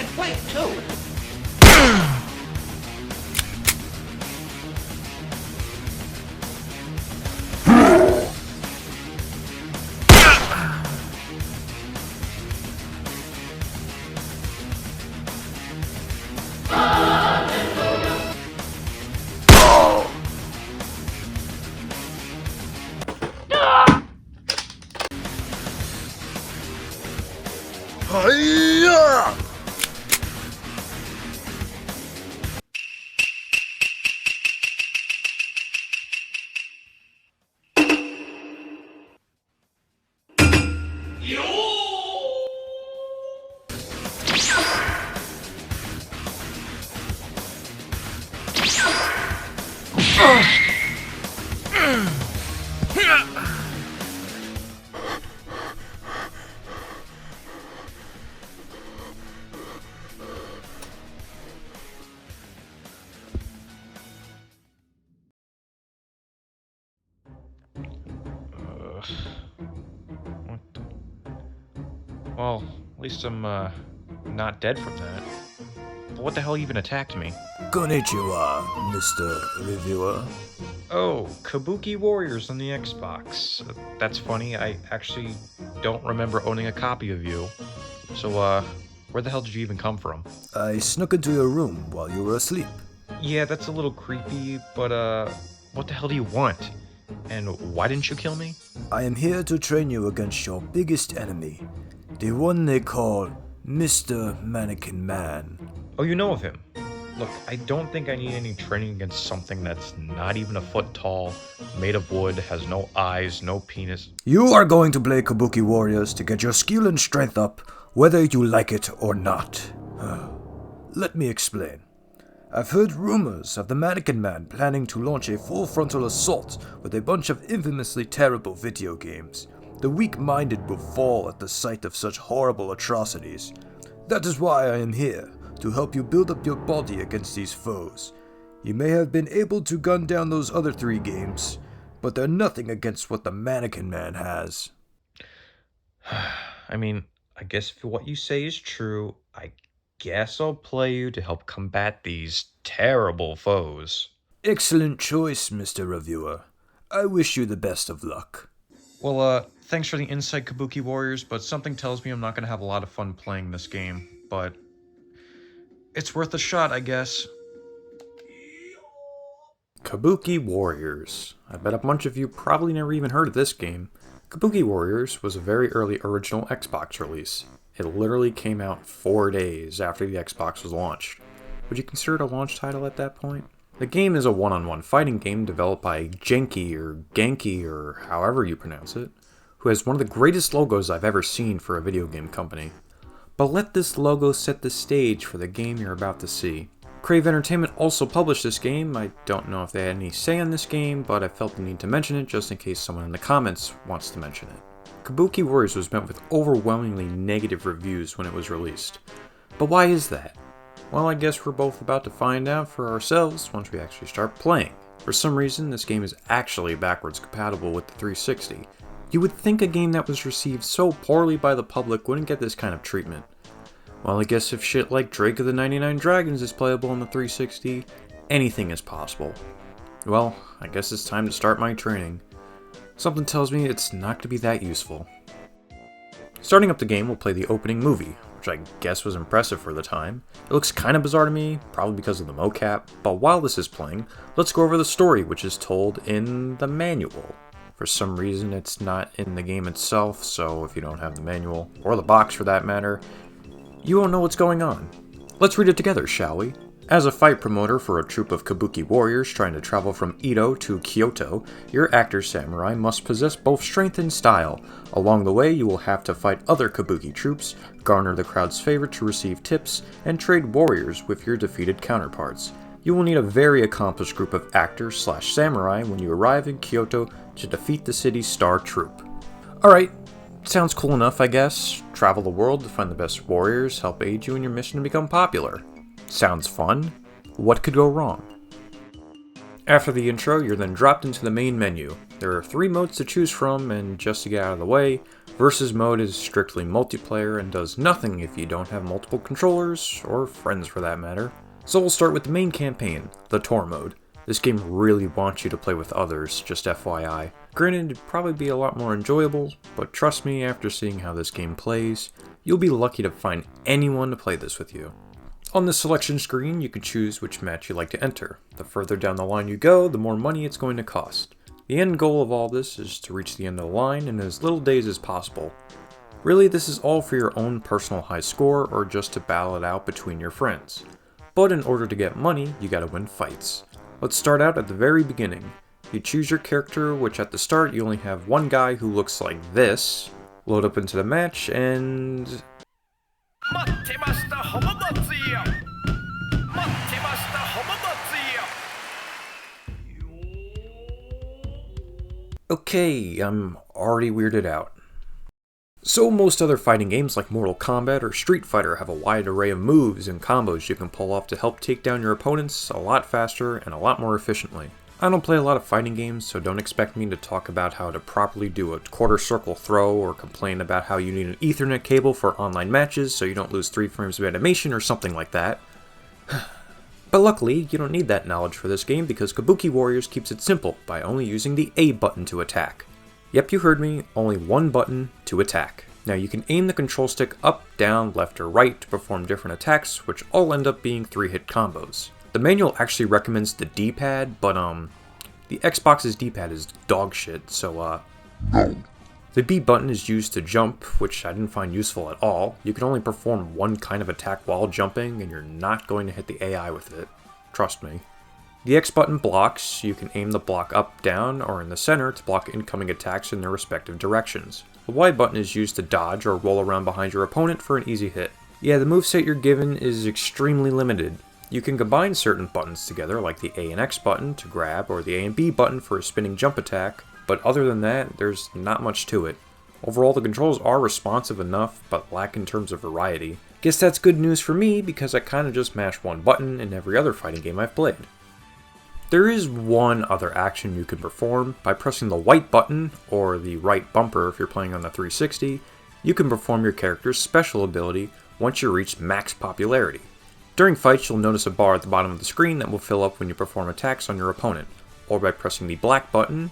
in Quake, too. What the? Well, at least I'm, not dead from that. But what the hell even attacked me? Konnichiwa, Mr. Reviewer. Oh, Kabuki Warriors on the Xbox. That's funny, I actually don't remember owning a copy of you. So, where the hell did you even come from? I snuck into your room while you were asleep. Yeah, that's a little creepy, but, what the hell do you want? And why didn't you kill me? I am here to train you against your biggest enemy, the one they call Mr. Mannequin Man. Oh, you know of him? Look, I don't think I need any training against something that's not even a foot tall, made of wood, has no eyes, no penis. You are going to play Kabuki Warriors to get your skill and strength up, whether you like it or not. Let me explain. I've heard rumors of the Mannequin Man planning to launch a full frontal assault with a bunch of infamously terrible video games. The weak-minded will fall at the sight of such horrible atrocities. That is why I am here, to help you build up your body against these foes. You may have been able to gun down those other 3 games, but they're nothing against what the Mannequin Man has. I mean, I guess if what you say is true, I guess I'll play you to help combat these terrible foes. Excellent choice, Mr. Reviewer. I wish you the best of luck. Well, thanks for the insight, Kabuki Warriors, but something tells me I'm not gonna have a lot of fun playing this game, but it's worth a shot, I guess. Kabuki Warriors. I bet a bunch of you probably never even heard of this game. Kabuki Warriors was a very early original Xbox release. It literally came out 4 days after the Xbox was launched. Would you consider it a launch title at that point? The game is a one-on-one fighting game developed by Genki or Genki or however you pronounce it, who has one of the greatest logos I've ever seen for a video game company. But let this logo set the stage for the game you're about to see. Crave Entertainment also published this game. I don't know if they had any say on this game, but I felt the need to mention it just in case someone in the comments wants to mention it. Kabuki Warriors was met with overwhelmingly negative reviews when it was released. But why is that? Well, I guess we're both about to find out for ourselves once we actually start playing. For some reason, this game is actually backwards compatible with the 360. You would think a game that was received so poorly by the public wouldn't get this kind of treatment. Well, I guess if shit like Drake of the 99 Dragons is playable on the 360, anything is possible. Well, I guess it's time to start my training. Something tells me it's not going to be that useful. Starting up the game, we'll play the opening movie, which I guess was impressive for the time. It looks kind of bizarre to me, probably because of the mocap, but while this is playing, let's go over the story, which is told in the manual. For some reason, it's not in the game itself, so if you don't have the manual, or the box for that matter, you won't know what's going on. Let's read it together, shall we? As a fight promoter for a troupe of Kabuki warriors trying to travel from Edo to Kyoto, your actor samurai must possess both strength and style. Along the way, you will have to fight other Kabuki troops, garner the crowd's favor to receive tips, and trade warriors with your defeated counterparts. You will need a very accomplished group of actors/samurai when you arrive in Kyoto to defeat the city's star troupe. Alright, sounds cool enough, I guess. Travel the world to find the best warriors, help aid you in your mission to become popular. Sounds fun. What could go wrong? After the intro, you're then dropped into the main menu. There are 3 modes to choose from, and just to get out of the way, Versus mode is strictly multiplayer and does nothing if you don't have multiple controllers, or friends for that matter. So we'll start with the main campaign, the Tour mode. This game really wants you to play with others, just FYI. Granted, it'd probably be a lot more enjoyable, but trust me, after seeing how this game plays, you'll be lucky to find anyone to play this with you. On the selection screen, you can choose which match you'd like to enter. The further down the line you go, the more money it's going to cost. The end goal of all this is to reach the end of the line in as little days as possible. Really, this is all for your own personal high score or just to battle it out between your friends. But in order to get money, you gotta win fights. Let's start out at the very beginning. You choose your character, which at the start you only have one guy who looks like this. Load up into the match and... Okay, I'm already weirded out. So most other fighting games like Mortal Kombat or Street Fighter have a wide array of moves and combos you can pull off to help take down your opponents a lot faster and a lot more efficiently. I don't play a lot of fighting games, so don't expect me to talk about how to properly do a quarter circle throw or complain about how you need an Ethernet cable for online matches so you don't lose 3 frames of animation or something like that. But luckily, you don't need that knowledge for this game because Kabuki Warriors keeps it simple by only using the A button to attack. Yep, you heard me, only one button to attack. Now you can aim the control stick up, down, left, or right to perform different attacks, which all end up being 3-hit combos. The manual actually recommends the D-pad, but the Xbox's D-pad is dog shit, so no. The B button is used to jump, which I didn't find useful at all. You can only perform one kind of attack while jumping, and you're not going to hit the AI with it. Trust me. The X button blocks. You can aim the block up, down, or in the center to block incoming attacks in their respective directions. The Y button is used to dodge or roll around behind your opponent for an easy hit. Yeah, the moveset you're given is extremely limited. You can combine certain buttons together, like the A and X button to grab, or the A and B button for a spinning jump attack, but other than that, there's not much to it. Overall, the controls are responsive enough, but lack in terms of variety. Guess that's good news for me, because I kinda just mash one button in every other fighting game I've played. There is one other action you can perform. By pressing the white button, or the right bumper if you're playing on the 360, you can perform your character's special ability once you reach max popularity. During fights, you'll notice a bar at the bottom of the screen that will fill up when you perform attacks on your opponent, or by pressing the black button,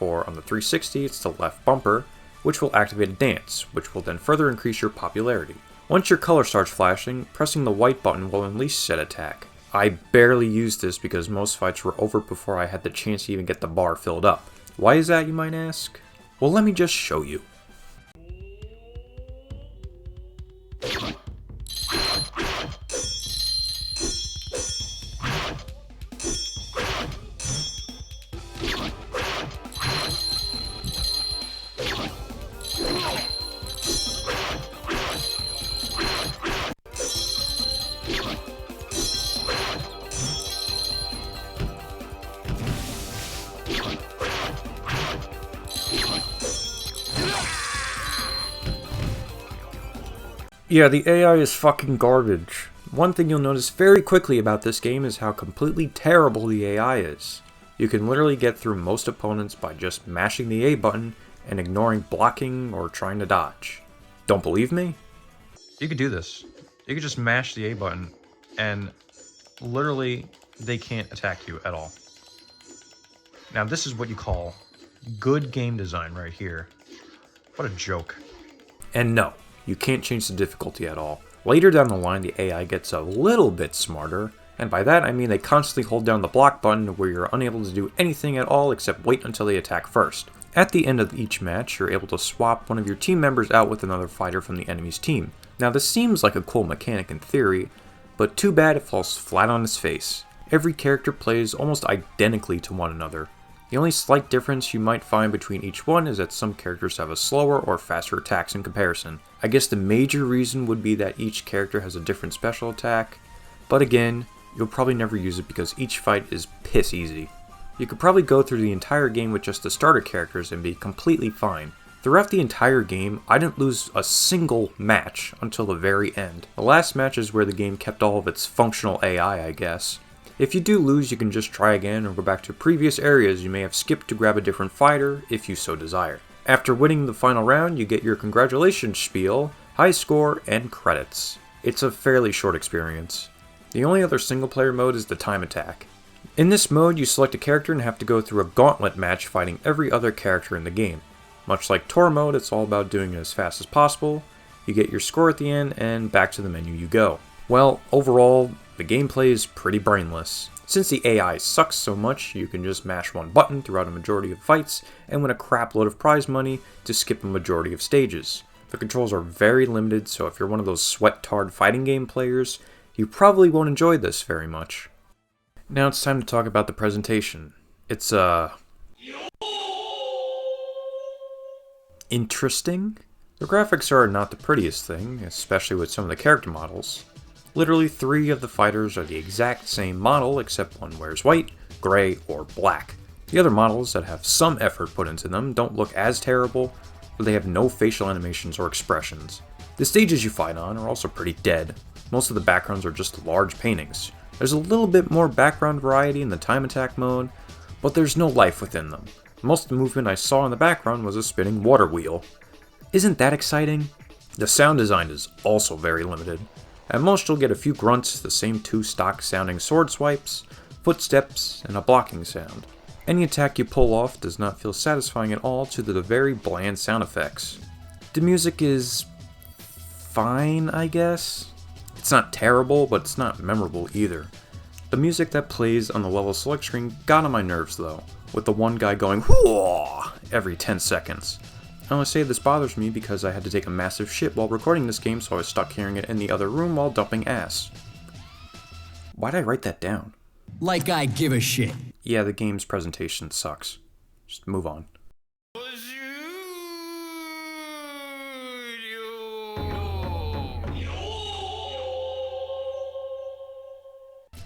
or on the 360 it's the left bumper, which will activate a dance, which will then further increase your popularity. Once your color starts flashing, pressing the white button will unleash said attack. I barely used this because most fights were over before I had the chance to even get the bar filled up. Why is that, you might ask? Well, let me just show you. Yeah, the AI is fucking garbage. One thing you'll notice very quickly about this game is how completely terrible the AI is. You can literally get through most opponents by just mashing the A button and ignoring blocking or trying to dodge. Don't believe me? You could do this. You could just mash the A button and literally they can't attack you at all. Now this is what you call good game design right here. What a joke. And no, you can't change the difficulty at all. Later down the line, the AI gets a little bit smarter, and by that I mean they constantly hold down the block button where you're unable to do anything at all except wait until they attack first. At the end of each match, you're able to swap one of your team members out with another fighter from the enemy's team. Now this seems like a cool mechanic in theory, but too bad it falls flat on its face. Every character plays almost identically to one another. The only slight difference you might find between each one is that some characters have a slower or faster attacks in comparison. I guess the major reason would be that each character has a different special attack, but again, you'll probably never use it because each fight is piss easy. You could probably go through the entire game with just the starter characters and be completely fine. Throughout the entire game, I didn't lose a single match until the very end. The last match is where the game kept all of its functional AI, I guess. If you do lose, you can just try again or go back to previous areas you may have skipped to grab a different fighter if you so desire. After winning the final round, you get your congratulations spiel, high score, and credits. It's a fairly short experience. The only other single player mode is the time attack. In this mode, you select a character and have to go through a gauntlet match fighting every other character in the game. Much like tour mode, it's all about doing it as fast as possible. You get your score at the end, and back to the menu you go. Well, overall, the gameplay is pretty brainless. Since the AI sucks so much, you can just mash one button throughout a majority of fights and win a crap load of prize money to skip a majority of stages. The controls are very limited, so if you're one of those sweat-tard fighting game players, you probably won't enjoy this very much. Now it's time to talk about the presentation. It's, interesting? The graphics are not the prettiest thing, especially with some of the character models. Literally 3 of the fighters are the exact same model, except one wears white, gray, or black. The other models that have some effort put into them don't look as terrible, but they have no facial animations or expressions. The stages you fight on are also pretty dead. Most of the backgrounds are just large paintings. There's a little bit more background variety in the time attack mode, but there's no life within them. Most of the movement I saw in the background was a spinning water wheel. Isn't that exciting? The sound design is also very limited. At most you'll get a few grunts, the same 2 stock sounding sword swipes, footsteps, and a blocking sound. Any attack you pull off does not feel satisfying at all due to the very bland sound effects. The music is fine, I guess? It's not terrible, but it's not memorable either. The music that plays on the level select screen got on my nerves though, with the one guy going whoa every 10 seconds. I only say this bothers me because I had to take a massive shit while recording this game, so I was stuck hearing it in the other room while dumping ass. Why'd I write that down? Like I give a shit. Yeah, the game's presentation sucks. Just move on.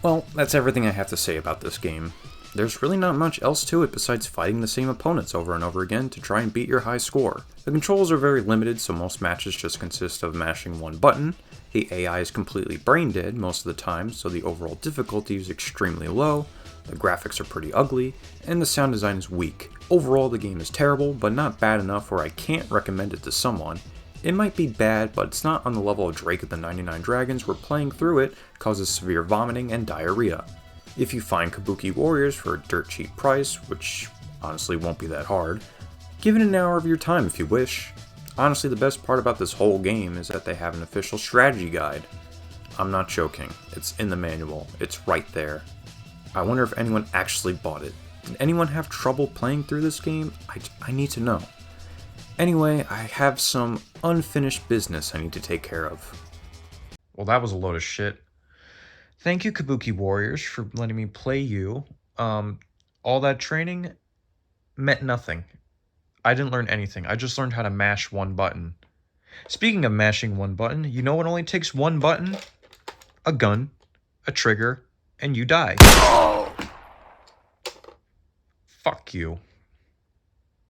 Well, that's everything I have to say about this game. There's really not much else to it besides fighting the same opponents over and over again to try and beat your high score. The controls are very limited, so most matches just consist of mashing one button. The AI is completely brain dead most of the time, so the overall difficulty is extremely low. The graphics are pretty ugly, and the sound design is weak. Overall, the game is terrible, but not bad enough where I can't recommend it to someone. It might be bad, but it's not on the level of Drake of the 99 Dragons where playing through it causes severe vomiting and diarrhea. If you find Kabuki Warriors for a dirt cheap price, which honestly won't be that hard, give it an hour of your time if you wish. Honestly, the best part about this whole game is that they have an official strategy guide. I'm not joking, it's in the manual, it's right there. I wonder if anyone actually bought it. Did anyone have trouble playing through this game? I need to know. Anyway, I have some unfinished business I need to take care of. Well, that was a load of shit. Thank you, Kabuki Warriors, for letting me play you. All that training meant nothing. I didn't learn anything. I just learned how to mash one button. Speaking of mashing one button, you know what only takes one button? A gun, a trigger, and you die. Fuck you.